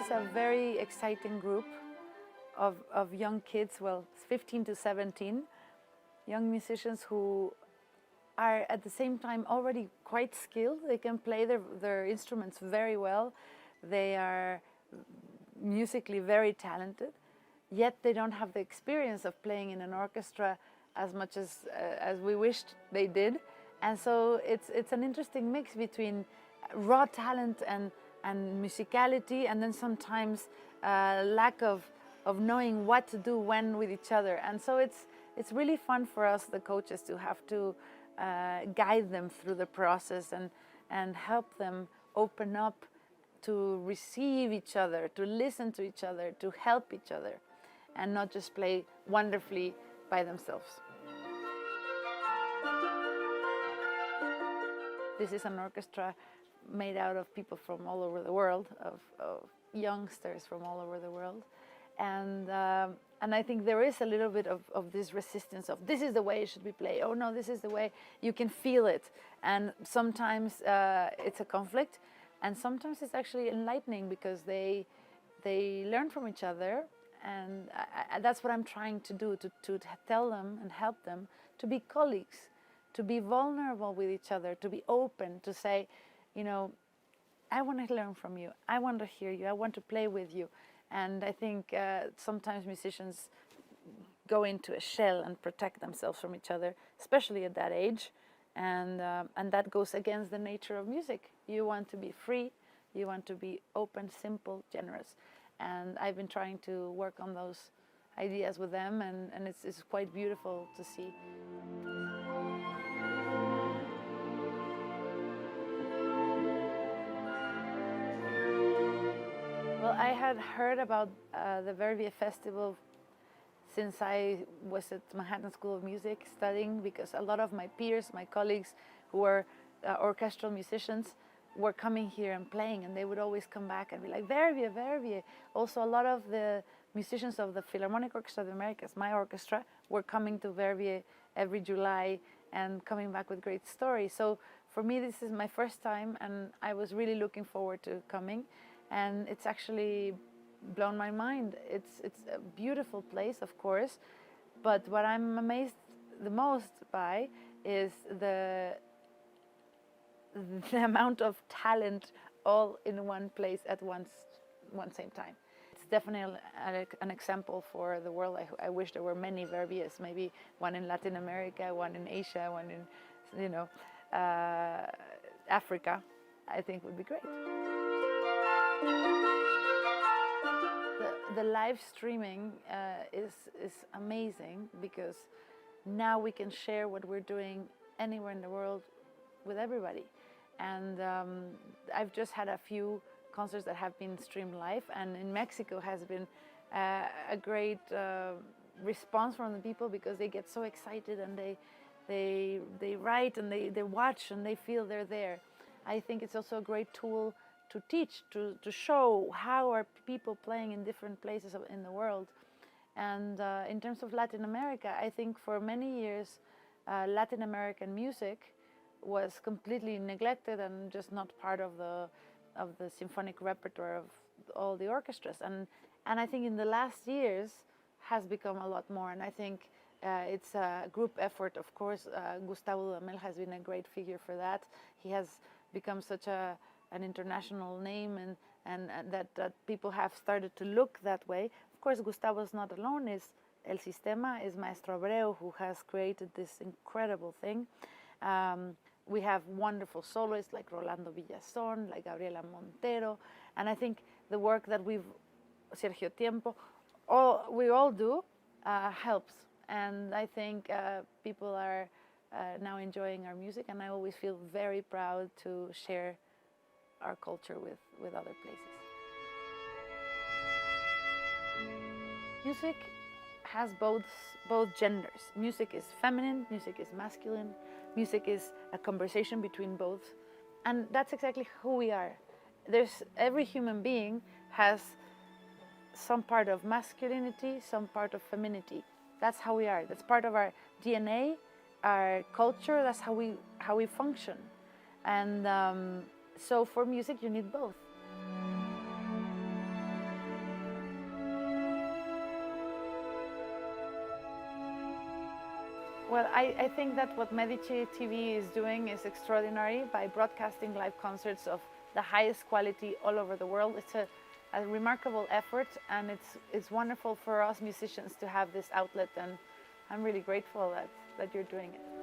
is a very exciting group of young kids, well, 15 to 17, young musicians who are at the same time already quite skilled. They can play their instruments very well. They are musically very talented, yet they don't have the experience of playing in an orchestra as much as we wished they did. And so it's an interesting mix between raw talent and musicality, and then sometimes lack of knowing what to do when with each other. And so it's really fun for us, the coaches, to have to guide them through the process and help them open up to receive each other, to listen to each other, to help each other, and not just play wonderfully by themselves. This is an orchestra made out of people from all over the world, of youngsters from all over the world. And I think there is a little bit of this resistance of, this is the way it should be played. Oh no, this is the way. You can feel it. And sometimes it's a conflict, and sometimes it's actually enlightening because they learn from each other. And that's what I'm trying to do, to tell them and help them to be colleagues, to be vulnerable with each other, to be open, to say, you know, I want to learn from you, I want to hear you, I want to play with you. And I think sometimes musicians go into a shell and protect themselves from each other, especially at that age. And that goes against the nature of music. You want to be free, you want to be open, simple, generous. And I've been trying to work on those ideas with them, and it's quite beautiful to see. Well, I had heard about the Verbier Festival since I was at Manhattan School of Music studying, because a lot of my peers, my colleagues who were orchestral musicians, were coming here and playing, and they would always come back and be like, Verbier, Verbier. Also, a lot of the musicians of the Philharmonic Orchestra of the Americas, my orchestra, were coming to Verbier every July and coming back with great stories. So for me, this is my first time, and I was really looking forward to coming. And it's actually blown my mind. It's a beautiful place, of course, but what I'm amazed the most by is the amount of talent all in one place at one same time. It's definitely an example for the world. I wish there were many Verbiers, maybe one in Latin America, one in Asia, one in, you know, Africa. I think would be great. The live streaming is amazing, because now we can share what we're doing anywhere in the world with everybody. And I've just had a few concerts that have been streamed live, and in Mexico has been a great response from the people, because they get so excited and they write and they watch and they feel they're there. I think it's also a great tool to teach, to show how are people playing in different places in the world. And in terms of Latin America, I think for many years Latin American music was completely neglected and just not part of the symphonic repertoire of all the orchestras. And I think in the last years has become a lot more. And I think it's a group effort, of course. Gustavo Dudamel has been a great figure for that. He has become such an international name, and that people have started to look that way. Of course, Gustavo's not alone. Is El Sistema, is Maestro Abreu, who has created this incredible thing. We have wonderful soloists like Rolando Villazón, like Gabriela Montero, and I think the work that Sergio Tiempo, we all do helps. And I think people are now enjoying our music, and I always feel very proud to share our culture with other places. Music has both genders. Music is feminine, music is masculine, music is a conversation between both, and that's exactly who we are. Every human being has some part of masculinity, some part of femininity. That's how we are. That's part of our DNA, our culture. That's how we function. And so for music, you need both. Well, I think that what Medici TV is doing is extraordinary by broadcasting live concerts of the highest quality all over the world. It's a remarkable effort, and it's wonderful for us musicians to have this outlet, and I'm really grateful that you're doing it.